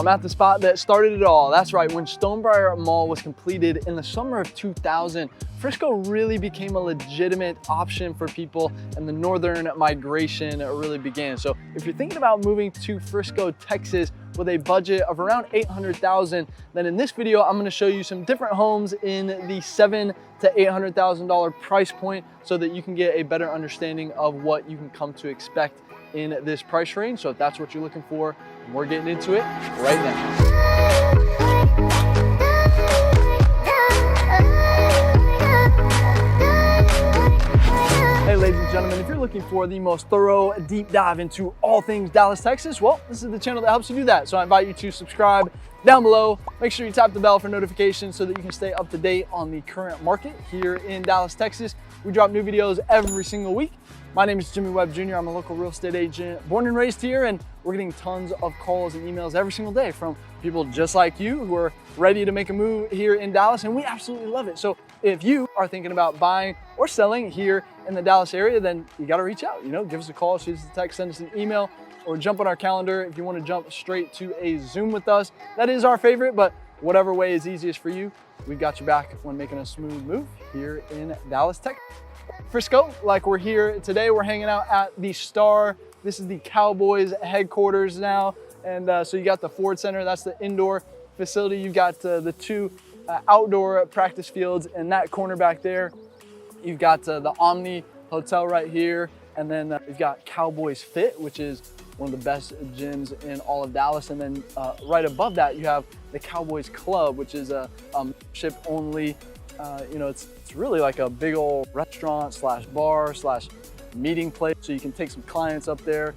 I'm at the spot that started it all. That's right, when Stonebriar Mall was completed in the summer of 2000, Frisco really became a legitimate option for people and the northern migration really began. So if you're thinking about moving to Frisco, Texas with a budget of around $800,000, then in this video, I'm gonna show you some different homes in the $700,000 to $800,000 price point so that you can get a better understanding of what you can come to expect in this price range. So if that's what you're looking for, we're getting into it right now. Hey ladies and gentlemen, if you're looking for the most thorough deep dive into all things Dallas, Texas, well, this is the channel that helps you do that. So I invite you to subscribe down below. Make sure you tap the bell for notifications so that you can stay up to date on the current market here in Dallas, Texas. We drop new videos every single week. My name is Jimmy Webb Jr. I'm a local real estate agent, born and raised here, and we're getting tons of calls and emails every single day from people just like you who are ready to make a move here in Dallas, and we absolutely love it. So if you are thinking about buying or selling here in the Dallas area, then you gotta reach out, give us a call, shoot us a text, send us an email, or jump on our calendar if you wanna jump straight to a Zoom with us. That is our favorite, but whatever way is easiest for you, we've got your back when making a smooth move here in Dallas, Texas. Frisco, like we're here today, we're hanging out at the Star. This is the Cowboys headquarters now. And so you got the Ford Center, that's the indoor facility. You've got the two outdoor practice fields in that corner back there. You've got the Omni Hotel right here. And then you've got Cowboys Fit, which is one of the best gyms in all of Dallas. And then right above that, you have the Cowboys Club, which is a membership only. It's really like a big old restaurant slash bar slash meeting place, so you can take some clients up there.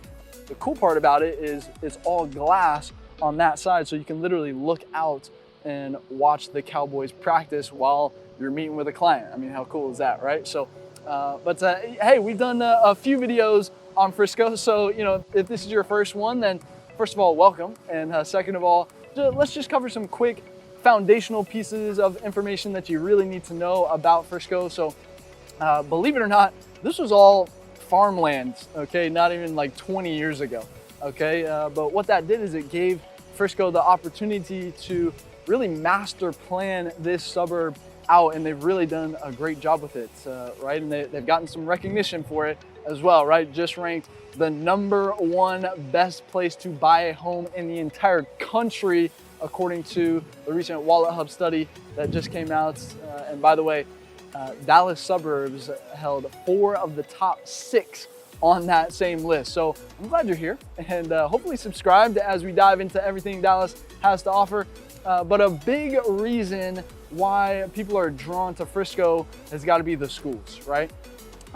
The cool part about it is it's all glass on that side, so you can literally look out and watch the Cowboys practice while you're meeting with a client. I mean, how cool is that, right? So, hey, we've done a few videos on Frisco, so if this is your first one, then first of all, welcome, and second of all, let's just cover some quick foundational pieces of information that you really need to know about Frisco. So believe it or not, this was all farmland, okay? Not even like 20 years ago, okay? But what that did is it gave Frisco the opportunity to really master plan this suburb out, and they've really done a great job with it, right? And they've gotten some recognition for it as well, right? Just ranked the #1 best place to buy a home in the entire country, according to the recent Wallet Hub study that just came out. And by the way, Dallas Suburbs held 4 of the top 6 on that same list. So I'm glad you're here, and hopefully subscribe as we dive into everything Dallas has to offer. But a big reason why people are drawn to Frisco has got to be the schools, right?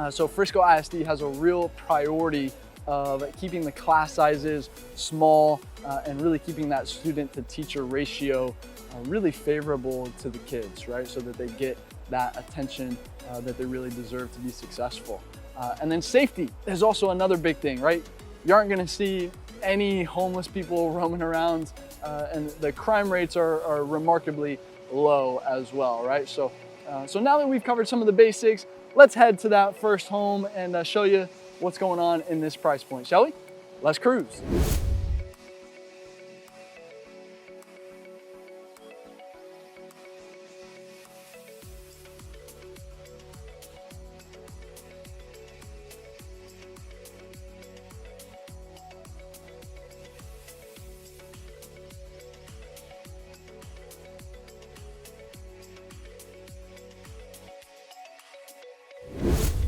So Frisco ISD has a real priority of keeping the class sizes small and really keeping that student to teacher ratio really favorable to the kids, right? So that they get that attention that they really deserve to be successful. And then safety is also another big thing, right? You aren't gonna see any homeless people roaming around, and the crime rates are remarkably low as well, right? So now that we've covered some of the basics, let's head to that first home and show you what's going on in this price point, shall we? Let's cruise.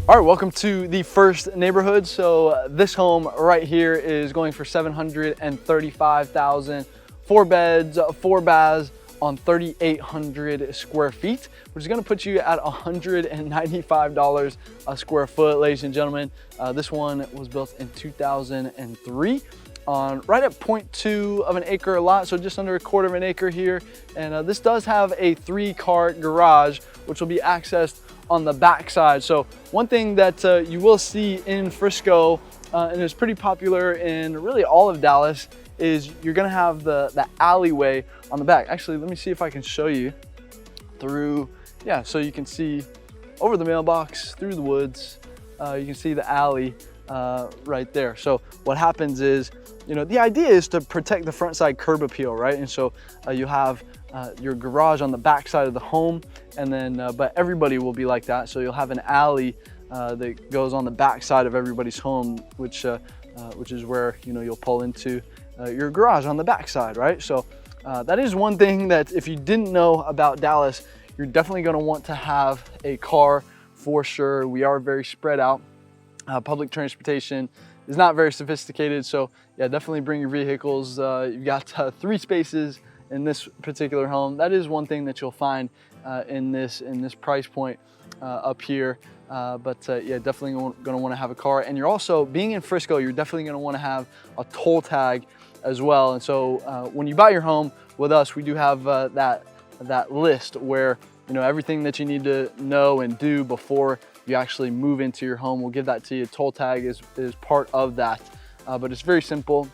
All right, welcome to the first neighborhood. So this home right here is going for $735,000, 4 beds, 4 baths on 3,800 square feet, which is gonna put you at $195 a square foot, ladies and gentlemen. This one was built in 2003 on right at 0.2 of an acre lot, so just under 1/4 of an acre here. And this does have a 3-car garage, which will be accessed on the back side. So one thing that you will see in Frisco, and is pretty popular in really all of Dallas, is you're gonna have the alleyway on the back. Actually, let me see if I can show you through, yeah, so you can see over the mailbox, through the woods, you can see the alley right there. So what happens is you know, the idea is to protect the front side curb appeal, right? And so you have your garage on the back side of the home, and then but everybody will be like that. So you'll have an alley that goes on the back side of everybody's home, which is where, you know, you'll pull into your garage on the back side, right? So that is one thing that if you didn't know about Dallas, you're definitely going to want to have a car for sure. We are very spread out. Public transportation is not very sophisticated, so yeah, definitely bring your vehicles. You've got 3 spaces in this particular home. That is one thing that you'll find in this price point up here. Yeah, definitely going to want to have a car. And you're also, being in Frisco, you're definitely going to want to have a toll tag as well. And so when you buy your home with us, we do have that list where, you know, everything that you need to know and do before you actually move into your home. We'll give that to you. Toll tag is part of that, but it's very simple.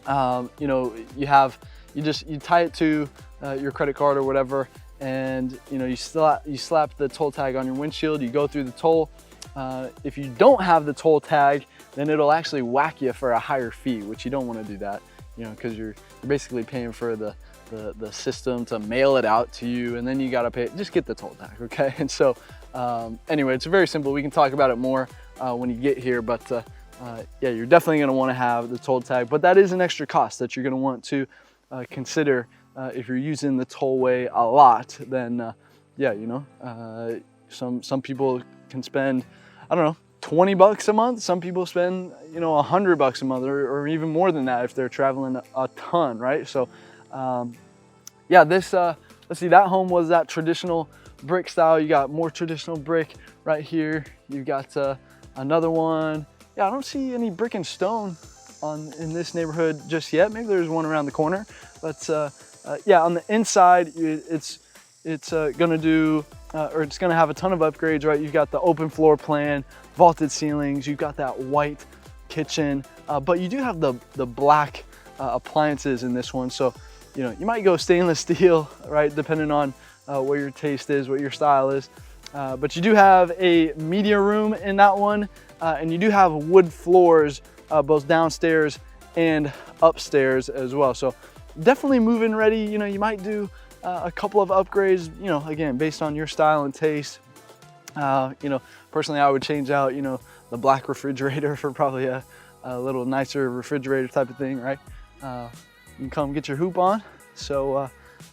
You know, you tie it to your credit card or whatever, and you know, you slap the toll tag on your windshield. You go through the toll. If you don't have the toll tag, then it'll actually whack you for a higher fee, which you don't want to do that, you know, because you're basically paying for the system to mail it out to you, and then you got to pay. Just get the toll tag, okay? And so anyway, it's very simple. We can talk about it more when you get here, but yeah, you're definitely going to want to have the toll tag, but that is an extra cost that you're going to want to consider if you're using the tollway a lot. Then yeah, you know, some people can spend, I don't know, 20 bucks a month. Some people spend, you know, 100 bucks a month, or even more than that if they're traveling a ton, right? So yeah, this let's see, that home was that traditional brick style. You got more traditional brick right here. You've got another one. Yeah, I don't see any brick and stone in this neighborhood just yet. Maybe there's one around the corner, but yeah, on the inside, it's gonna do, or it's gonna have a ton of upgrades, right? You've got the open floor plan, vaulted ceilings, you've got that white kitchen, but you do have the black appliances in this one. So, you know, you might go stainless steel, right? Depending on what your taste is, what your style is. But you do have a media room in that one, and you do have wood floors, both downstairs and upstairs as well. So definitely move-in ready. You know, you might do a couple of upgrades, you know, again, based on your style and taste. You know, personally, I would change out, you know, the black refrigerator for probably a little nicer refrigerator type of thing, right? You can come get your hoop on. So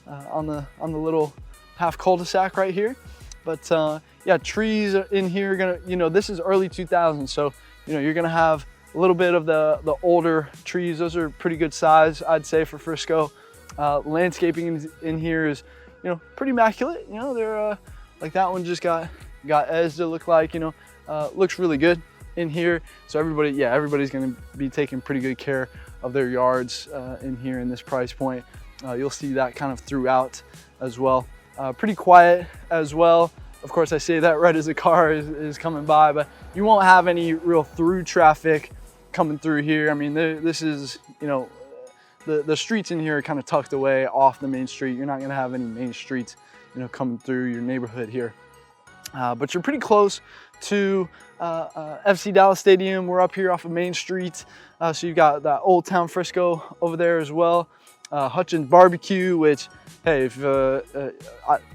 on the little half cul-de-sac right here. But yeah, trees in here, you know, this is early 2000s, so you know, you're gonna have a little bit of the older trees. Those are pretty good size, I'd say, for Frisco. Landscaping in here is, you know, pretty immaculate. You know, they're like that one just got edged, to look like, you know, looks really good in here. So everybody's gonna be taking pretty good care of their yards in here in this price point. You'll see that kind of throughout as well. Pretty quiet as well. Of course, I say that right as a car is coming by, but you won't have any real through traffic coming through here. I mean, this is, you know, the streets in here are kind of tucked away off the main street. You're not gonna have any main streets, you know, coming through your neighborhood here. But you're pretty close to FC Dallas Stadium. We're up here off of Main Street. So you've got that Old Town Frisco over there as well. Hutchins Barbecue, which, hey, if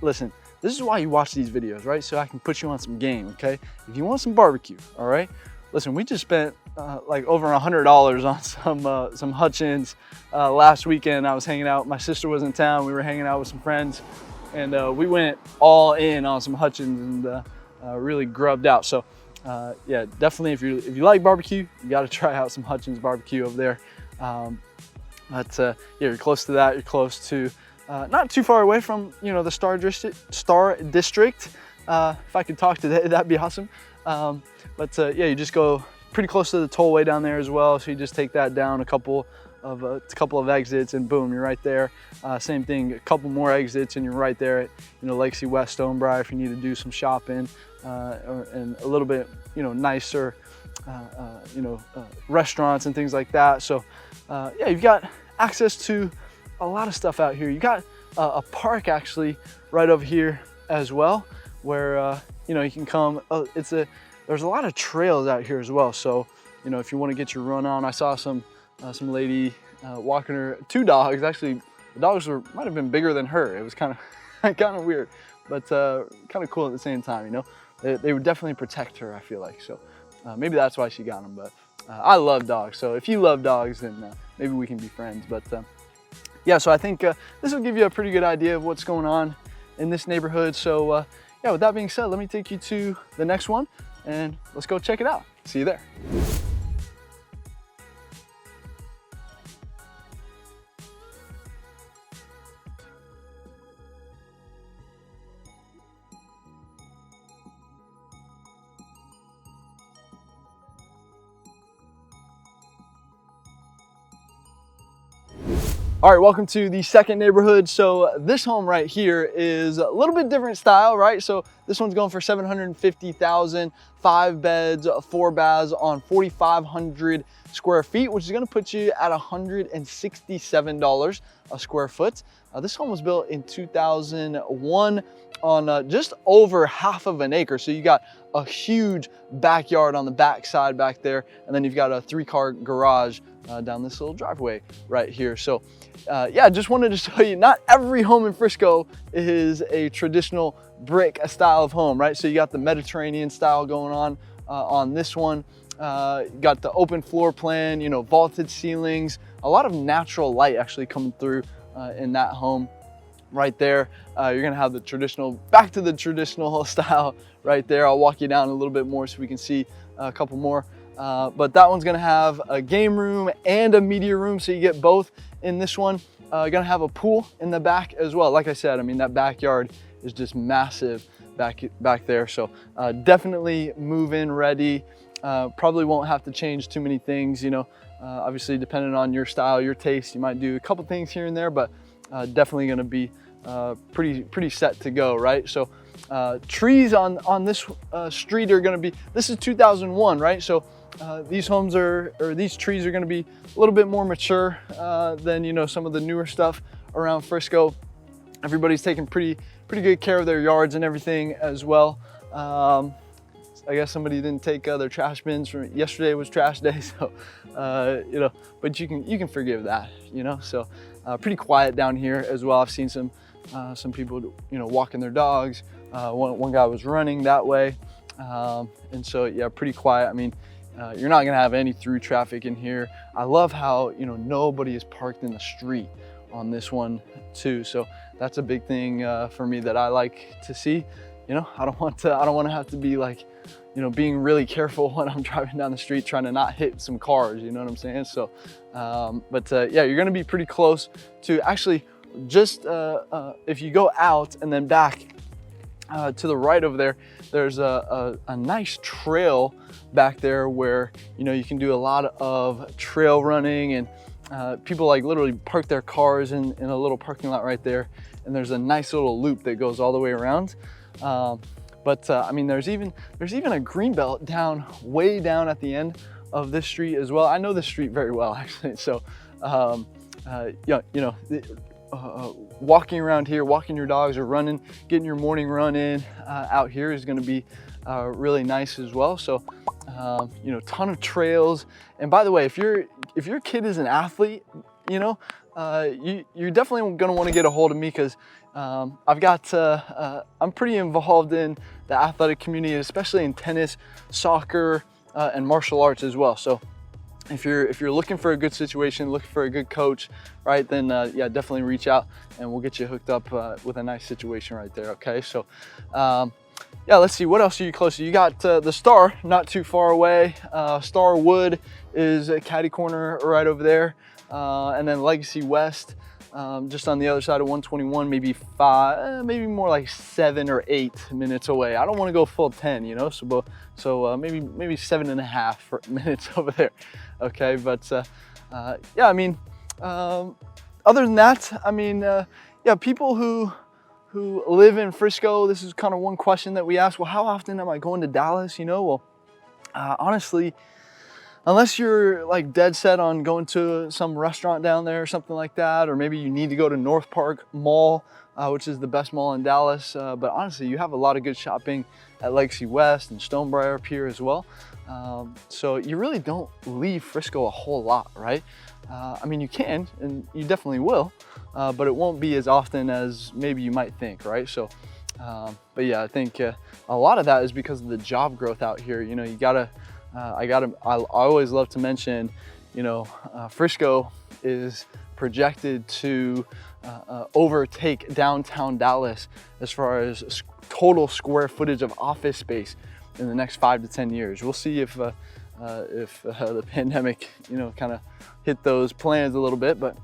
listen, this is why you watch these videos, right? So I can put you on some game, okay? If you want some barbecue, all right? Listen, we just spent like over $100 on some Hutchins last weekend. I was hanging out. My sister was in town. We were hanging out with some friends, and we went all in on some Hutchins and really grubbed out. So yeah, definitely, if you like barbecue, you got to try out some Hutchins Barbecue over there. But yeah, you're close to that. You're close to not too far away from, you know, the Star District. If I could talk today, that'd be awesome. But yeah, you just go pretty close to the tollway down there as well. So you just take that down a couple of exits, and boom, you're right there. Same thing, a couple more exits, and you're right there at, you know, Legacy West Stonebridge if you need to do some shopping and a little bit, you know, nicer, you know, restaurants and things like that. So yeah, you've got access to a lot of stuff out here. You got a park actually right over here as well, where you know, you can come. There's a lot of trails out here as well. So, you know, if you want to get your run on, I saw some some lady walking her 2 dogs. Actually, the dogs might have been bigger than her. It was kind of weird, but kind of cool at the same time, you know. They would definitely protect her, I feel like. So maybe that's why she got them. But I love dogs. So if you love dogs, then maybe we can be friends. But yeah, so I think this will give you a pretty good idea of what's going on in this neighborhood. So yeah, with that being said, let me take you to the next one and let's go check it out. See you there. All right, welcome to the second neighborhood. So this home right here is a little bit different style, right? So this one's going for $750,000, 5 beds, 4 baths on 4,500 square feet, which is gonna put you at $167 a square foot. This home was built in 2001 on just over half of an acre. So you got a huge backyard on the back side back there, and then you've got a 3-car garage down this little driveway right here. So yeah, just wanted to show you, not every home in Frisco is a traditional brick style of home, right? So you got the Mediterranean style going on this one. You got the open floor plan, you know, vaulted ceilings, a lot of natural light actually coming through in that home right there. You're gonna have the traditional, back to the traditional style right there. I'll walk you down a little bit more so we can see a couple more. But that one's gonna have a game room and a media room, so you get both in this one. Gonna have a pool in the back as well. Like I said, I mean, that backyard is just massive back there. So definitely move-in ready. Probably won't have to change too many things, you know. Obviously, depending on your style, your taste, you might do a couple things here and there, but definitely gonna be pretty set to go, right? So trees on this street are gonna be, this is 2001, right? So these homes these trees are gonna be a little bit more mature than, you know, some of the newer stuff around Frisco. Everybody's taking pretty good care of their yards and everything as well. I guess somebody didn't take their trash bins from yesterday. Was trash day, so you know, but you can forgive that, you know. So pretty quiet down here as well. I've seen some people, you know, walking their dogs. One guy was running that way, and so yeah, pretty quiet. I mean, you're not gonna have any through traffic in here. I love how, you know, nobody is parked in the street on this one too. So that's a big thing for me that I like to see. You know, I don't want to have to be like, you know, being really careful when I'm driving down the street trying to not hit some cars, you know what I'm saying? So, but yeah, you're gonna be pretty close to, actually, just if you go out and then back to the right over there, there's a nice trail back there where, you know, you can do a lot of trail running, and people like literally park their cars in a little parking lot right there, and there's a nice little loop that goes all the way around. But I mean, there's even a green belt way down at the end of this street as well. I know this street very well, actually. So yeah, you know, walking around here, walking your dogs or running, getting your morning run in out here is going to be really nice as well. So you know, ton of trails. And by the way, if your kid is an athlete, you know, you're definitely going to want to get a hold of me, because I've got I'm pretty involved in the athletic community, especially in tennis, soccer, and martial arts as well. So if you're looking for a good situation, looking for a good coach, right, then yeah, definitely reach out and we'll get you hooked up with a nice situation right there. Okay, so yeah, let's see, what else are you close to? You got the Star, not too far away. Starwood is a catty corner right over there, and then Legacy West, just on the other side of 121, maybe maybe more like 7 or 8 minutes away. I don't want to go full 10, you know, so maybe 7.5 minutes over there. Okay, but yeah, I mean, other than that, I mean, yeah, people who live in Frisco, this is kind of one question that we ask. Well, how often am I going to Dallas? You know, well, honestly, unless you're like dead set on going to some restaurant down there or something like that, or maybe you need to go to North Park Mall, which is the best mall in Dallas. But honestly, you have a lot of good shopping at Legacy West and Stonebriar up here as well. So you really don't leave Frisco a whole lot, right? I mean, you can, and you definitely will, but it won't be as often as maybe you might think, right? So, but yeah, I think a lot of that is because of the job growth out here. You know, you gotta, I always love to mention, you know, Frisco is projected to overtake downtown Dallas as far as total square footage of office space in the next 5 to 10 years. We'll see if the pandemic, you know, kind of hit those plans a little bit, but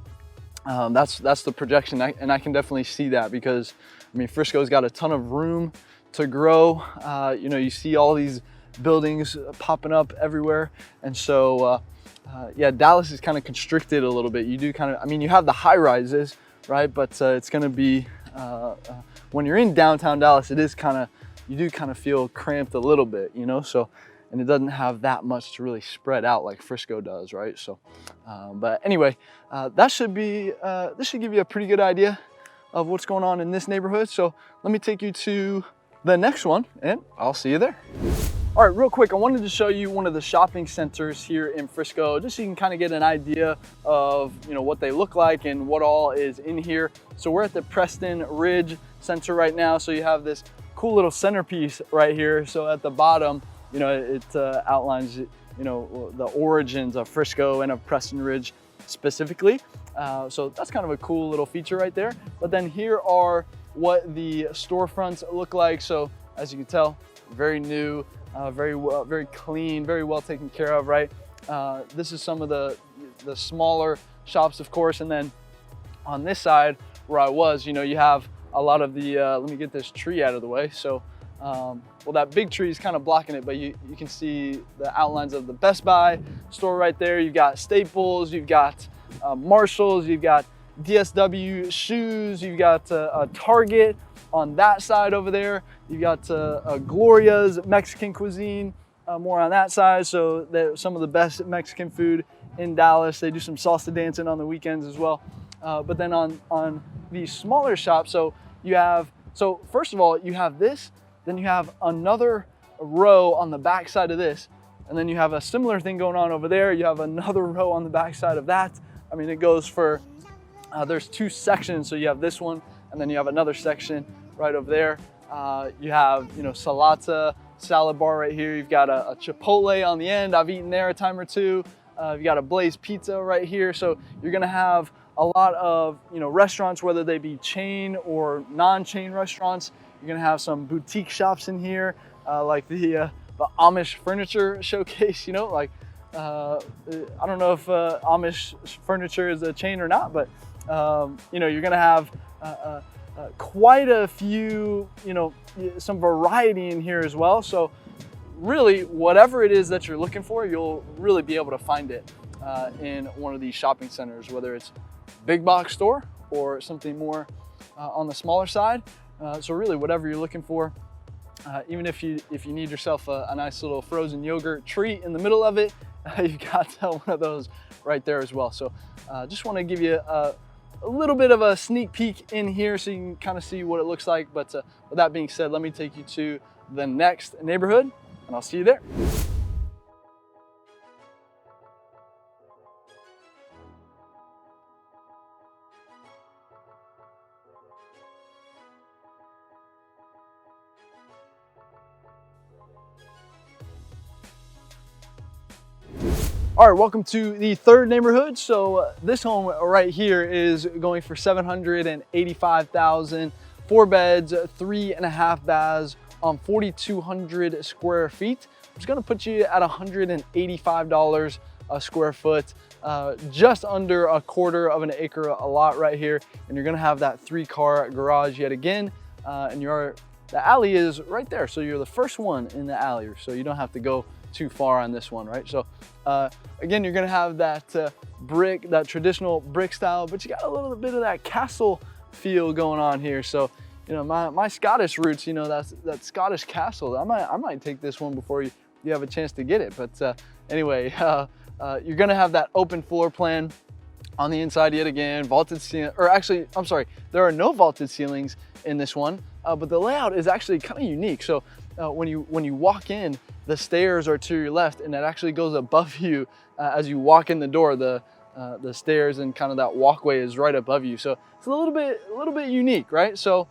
that's the projection, and I can definitely see that because, I mean, Frisco's got a ton of room to grow. You know, you see all these buildings popping up everywhere, and so yeah, Dallas is kind of constricted a little bit. You do kind of, I mean, you have the high rises, right? But it's going to be when you're in downtown Dallas, it is kind of, you do kind of feel cramped a little bit, you know. So, and it doesn't have that much to really spread out like Frisco does, right? So, but anyway, that should be, this should give you a pretty good idea of what's going on in this neighborhood. So let me take you to the next one and I'll see you there. All right, real quick, I wanted to show you one of the shopping centers here in Frisco, just so you can kind of get an idea of, you know, what they look like and what all is in here. So we're at the Preston Ridge Center right now. So you have this cool little centerpiece right here. So at the bottom, you know, it outlines, you know, the origins of Frisco and of Preston Ridge specifically. So that's kind of a cool little feature right there. But then here are what the storefronts look like. So as you can tell, very new, very clean, very well taken care of, right? This is some of the smaller shops, of course. And then on this side where I was, you know, you have a lot of the, let me get this tree out of the way. So, well, that big tree is kind of blocking it, but you can see the outlines of the Best Buy store right there. You've got Staples, you've got Marshalls, you've got DSW shoes, you've got a Target on that side over there. You've got Gloria's Mexican cuisine, more on that side. So they're some of the best Mexican food in Dallas. They do some salsa dancing on the weekends as well. But then on these smaller shops, so you have, so first of all, you have this, then you have another row on the back side of this, and then you have a similar thing going on over there. You have another row on the back side of that. I mean, it goes for, there's 2 sections. So you have this one, and then you have another section right over there. You have, you know, Salata salad bar right here. You've got a Chipotle on the end. I've eaten there a time or two. You've got a Blaze Pizza right here. So you're gonna have a lot of, you know, restaurants, whether they be chain or non-chain restaurants. You're gonna have some boutique shops in here, like the Amish furniture showcase, you know, like, I don't know if Amish furniture is a chain or not, but you know, you're gonna have quite a few, you know, some variety in here as well. So really, whatever it is that you're looking for, you'll really be able to find it in one of these shopping centers, whether it's big box store or something more on the smaller side. So really, whatever you're looking for, even if you need yourself a nice little frozen yogurt treat in the middle of it, you've got one of those right there as well. So just want to give you a little bit of a sneak peek in here so you can kind of see what it looks like. But with that being said, let me take you to the next neighborhood and I'll see you there. All right, welcome to the third neighborhood. So this home right here is going for $785,000, 4 beds, 3.5 baths on 4,200 square feet. It's gonna put you at $185 a square foot, just under a quarter of an acre a lot right here. And you're gonna have that 3-car garage yet again. And the alley is right there. So you're the first one in the alley. So you don't have to go too far on this one, right? So again, you're gonna have that brick, that traditional brick style, but you got a little bit of that castle feel going on here. So, you know, my Scottish roots, you know, that Scottish castle, I might take this one before you have a chance to get it. But anyway, you're gonna have that open floor plan on the inside yet again, vaulted ceiling, or actually, I'm sorry, there are no vaulted ceilings in this one, but the layout is actually kind of unique. So when you walk in, the stairs are to your left, and it actually goes above you as you walk in the door. The stairs and kind of that walkway is right above you. So it's a little bit unique, right? So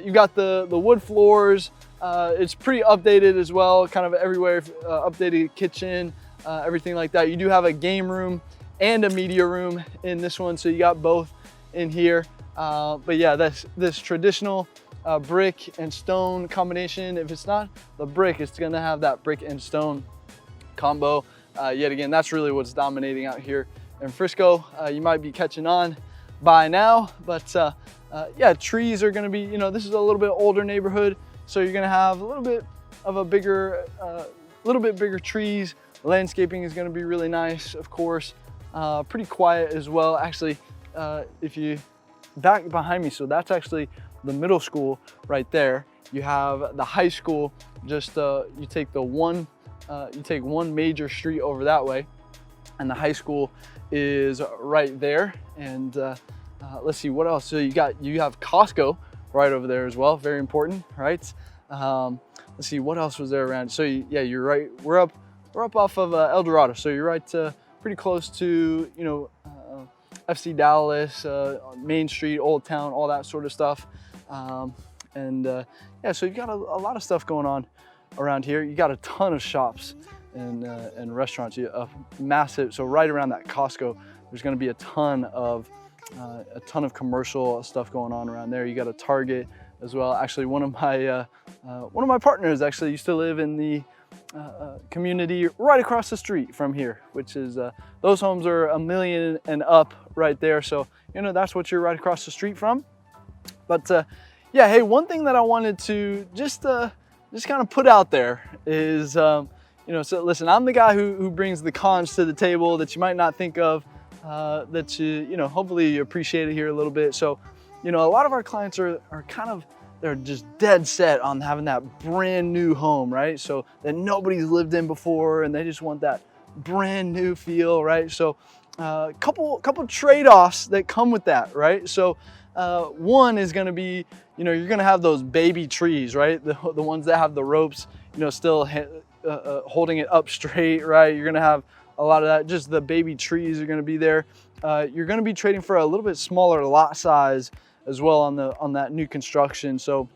you got the wood floors. It's pretty updated as well, kind of everywhere, updated kitchen, everything like that. You do have a game room and a media room in this one, so you got both in here. But yeah, this traditional brick and stone combination. If it's not the brick, it's gonna have that brick and stone combo. Yet again, that's really what's dominating out here in Frisco. You might be catching on by now, but yeah, trees are gonna be, you know, this is a little bit older neighborhood, so you're gonna have a little bit of a bigger, bigger trees. Landscaping is gonna be really nice, of course. Pretty quiet as well. Actually, if you back behind me, so that's actually the middle school right there. You have the high school, just you take one major street over that way, and the high school is right there. And let's see what else. So you have Costco right over there as well, very important, right? Let's see what else was there around. So yeah, you're right. We're up off of El Dorado, so you're right, pretty close to, you know, FC Dallas, Main Street, Old Town, all that sort of stuff. Yeah, so you've got a lot of stuff going on around here. You got a ton of shops and restaurants. Massive. So right around that Costco, there's going to be a ton of commercial stuff going on around there. You got a Target as well. Actually, one of my partners actually used to live in the community right across the street from here, which is those homes are $1 million and up right there. So you know that's what you're right across the street from. But yeah, hey, one thing that I wanted to just kind of put out there is, you know, so listen, I'm the guy who brings the cons to the table that you might not think of, that you know, hopefully you appreciate it here a little bit. So, you know, a lot of our clients are kind of, they're just dead set on having that brand new home, right? So that nobody's lived in before, and they just want that brand new feel, right? So couple trade-offs that come with that, right? So one is going to be, you know, you're going to have those baby trees, right? The ones that have the ropes, you know, still holding it up straight, right? You're going to have a lot of that. Just the baby trees are going to be there. You're going to be trading for a little bit smaller lot size as well on that new construction. So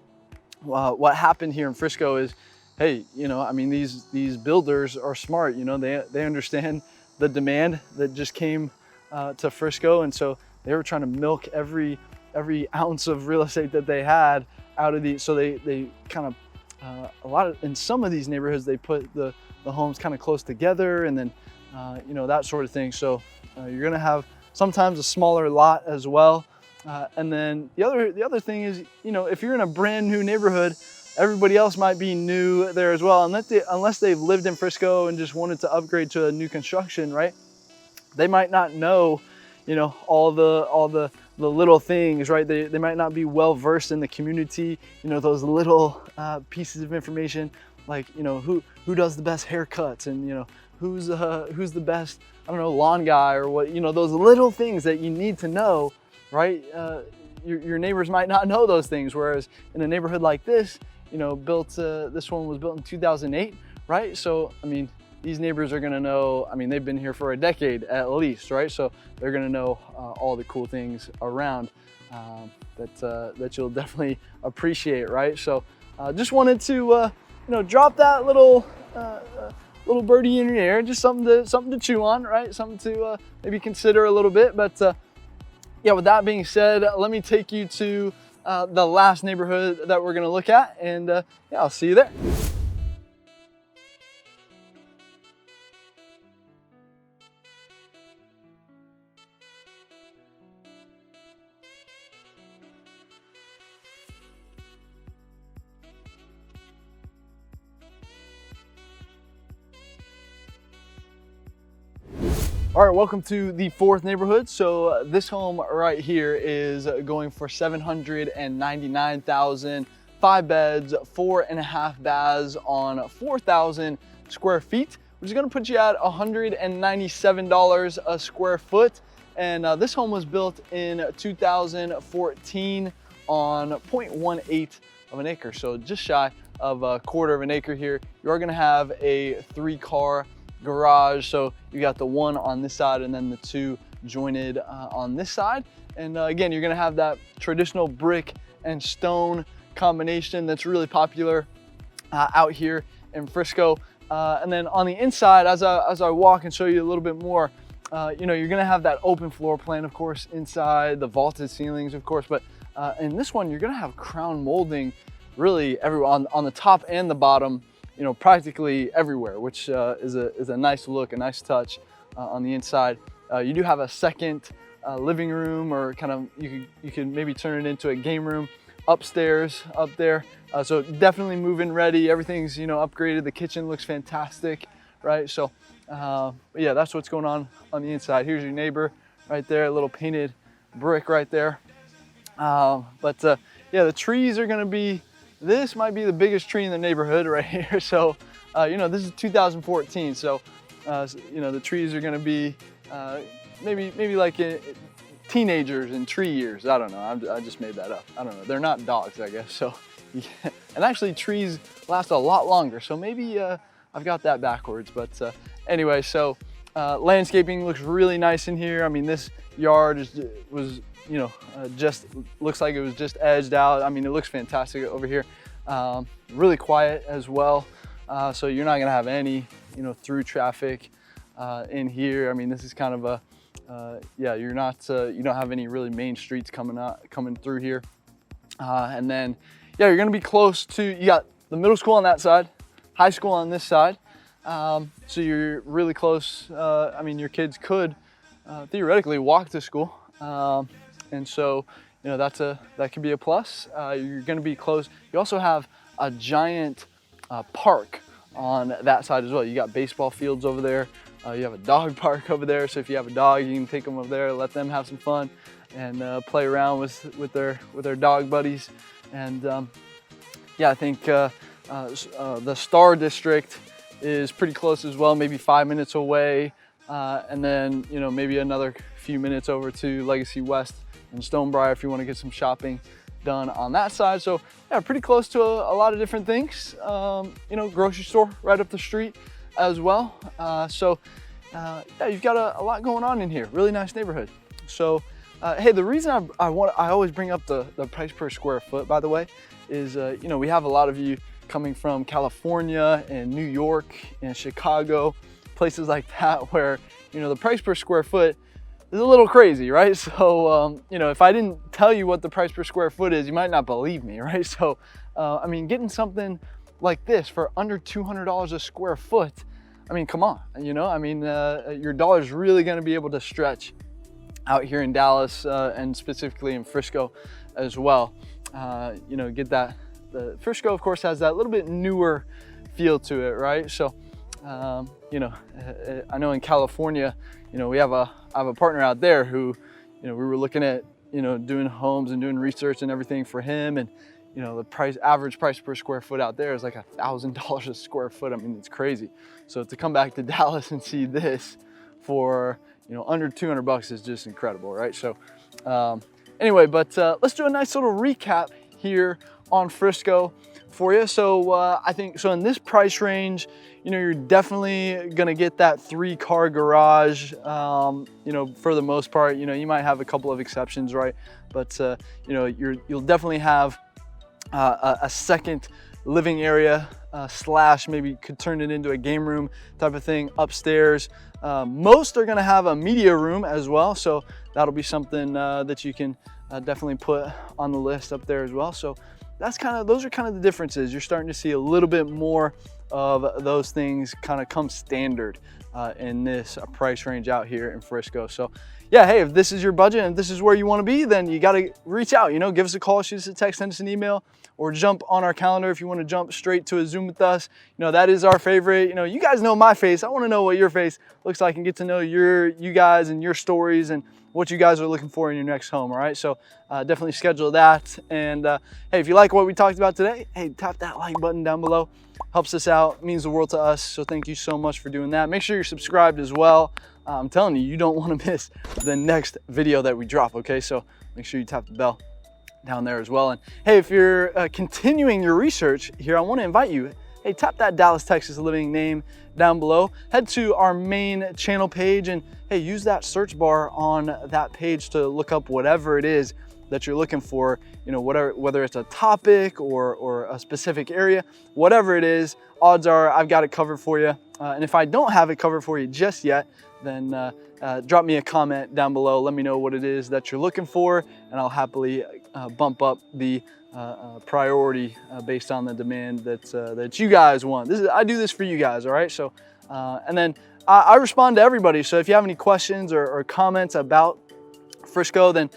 what happened here in Frisco is, hey, you know, I mean, these builders are smart. You know, they understand the demand that just came to Frisco, and so they were trying to milk every ounce of real estate that they had out of these. So they kind of in some of these neighborhoods, they put the homes kind of close together, and then you know, that sort of thing. So you're gonna have sometimes a smaller lot as well. And then the other thing is, you know, if you're in a brand new neighborhood, everybody else might be new there as well, unless they've lived in Frisco and just wanted to upgrade to a new construction, right? They might not know, you know, all the little things, right? They might not be well versed in the community, you know, those little pieces of information, like, you know, who does the best haircuts, and, you know, who's the best, I don't know, lawn guy, or what, you know, those little things that you need to know, right? Your neighbors might not know those things, whereas in a neighborhood like this, you know, this one was built in 2008, right? So, I mean, these neighbors are gonna know, I mean, they've been here for a decade at least, right? So they're gonna know all the cool things around that you'll definitely appreciate, right? So just wanted to, you know, drop that little birdie in your ear, just something to chew on, right? Something to maybe consider a little bit. But yeah, with that being said, let me take you to the last neighborhood that we're gonna look at, and yeah, I'll see you there. All right, welcome to the fourth neighborhood. So this home right here is going for $799,000, 5 beds, 4.5 baths on 4,000 square feet which is gonna put you at $197 a square foot. And this home was built in 2014 on 0.18 of an acre, so just shy of a quarter of an acre here. You are gonna have a 3-car garage, so you got the one on this side and then the 2 jointed on this side. And again, you're gonna have that traditional brick and stone combination that's really popular out here in Frisco. And then on the inside, as I walk and show you a little bit more, you know, you're gonna have that open floor plan, of course, inside, the vaulted ceilings, of course, but in this one, you're gonna have crown molding really everywhere, on the top and the bottom, you know, practically everywhere, which is a nice look, a nice touch on the inside. You do have a second living room, or kind of, you can maybe turn it into a game room upstairs up there. So definitely move-in ready. Everything's, you know, upgraded. The kitchen looks fantastic, right? So yeah, that's what's going on the inside. Here's your neighbor right there, a little painted brick right there. Yeah, the trees are gonna be, this might be the biggest tree in the neighborhood right here. So, you know, this is 2014. So, you know, the trees are gonna be maybe like teenagers in tree years. I don't know, I just made that up. I don't know, they're not dogs, I guess. So, yeah. And actually trees last a lot longer. So maybe I've got that backwards. But anyway, so landscaping looks really nice in here. I mean, this yard was, you know, just looks like it was just edged out. I mean, it looks fantastic over here. Really quiet as well. So you're not gonna have any, you know, through traffic in here. I mean, this is kind of a, yeah, you're not, you don't have any really main streets coming through here. And then, yeah, you're gonna be close to, you got the middle school on that side, high school on this side. So you're really close. I mean, your kids could theoretically walk to school. And so, you know, that could be a plus. You're gonna be close. You also have a giant park on that side as well. You got baseball fields over there. You have a dog park over there. So if you have a dog, you can take them over there, let them have some fun and play around with their dog buddies. And yeah, I think the Star District is pretty close as well, maybe 5 minutes away. And then, you know, maybe another few minutes over to Legacy West and Stonebriar if you want to get some shopping done on that side. So yeah, pretty close to a lot of different things. You know, grocery store right up the street as well. Yeah, you've got a lot going on in here. Really nice neighborhood. So hey, the reason I always bring up the price per square foot, by the way, is you know, we have a lot of you coming from California and New York and Chicago, places like that, where, you know, the price per square foot is a little crazy, right? So, you know, if I didn't tell you what the price per square foot is, you might not believe me, right? So, I mean, getting something like this for under $200 a square foot, I mean, come on, you know, I mean, your dollar's really gonna be able to stretch out here in Dallas and specifically in Frisco as well. You know, get that, the Frisco, of course, has that little bit newer feel to it, right? So, you know, I know in California, you know, I have a partner out there who, you know, we were looking at, you know, doing homes and doing research and everything for him. And, you know, the average price per square foot out there is like $1,000 a square foot. I mean, it's crazy. So to come back to Dallas and see this for, you know, under 200 bucks is just incredible, right? So anyway, but let's do a nice little recap here on Frisco for you. So I think, so in this price range, you know, you're definitely gonna get that 3-car garage, you know, for the most part. You know, you might have a couple of exceptions, right? But you know, you'll definitely have a second living area slash maybe could turn it into a game room type of thing upstairs. Most are gonna have a media room as well, so that'll be something that you can definitely put on the list up there as well. So that's those are kind of the differences. You're starting to see a little bit more of those things kind of come standard in this price range out here in Frisco. So yeah, hey, if this is your budget and this is where you want to be, then you got to reach out, you know, give us a call, shoot us a text, send us an email, or jump on our calendar if you want to jump straight to a Zoom with us. You know, that is our favorite. You know, you guys know my face. I want to know what your face looks like and get to know you guys and your stories and what you guys are looking for in your next home. All right, so definitely schedule that. And hey, if you like what we talked about today, hey, tap that like button down below. Helps us out, means the world to us. So thank you so much for doing that. Make sure you're subscribed as well. I'm telling you, you don't want to miss the next video that we drop. Okay, so make sure you tap the bell down there as well. And hey, if you're continuing your research here, I want to invite you, hey, tap that Dallas, Texas living name down below. Head to our main channel page and hey, use that search bar on that page to look up whatever it is that you're looking for, you know, whether it's a topic or a specific area, whatever it is, odds are I've got it covered for you. And if I don't have it covered for you just yet, then drop me a comment down below. Let me know what it is that you're looking for, and I'll happily bump up the priority based on the demand that you guys want. I do this for you guys, all right? So, and then I respond to everybody. So if you have any questions or comments about Frisco, then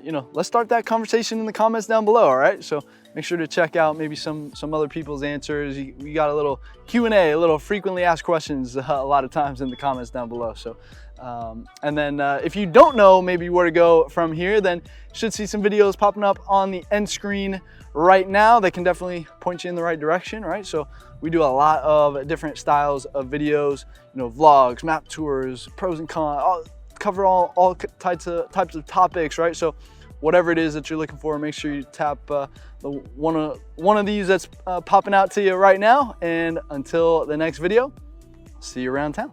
you know, let's start that conversation in the comments down below. All right, so make sure to check out maybe some other people's answers. We got a little Q&A, a little frequently asked questions a lot of times in the comments down below. So and then if you don't know maybe where to go from here, then you should see some videos popping up on the end screen right now. They can definitely point you in the right direction, right? So we do a lot of different styles of videos, you know, vlogs, map tours, pros and cons, cover all types of topics, right? So whatever it is that you're looking for, make sure you tap one of these that's popping out to you right now. And until the next video, see you around town.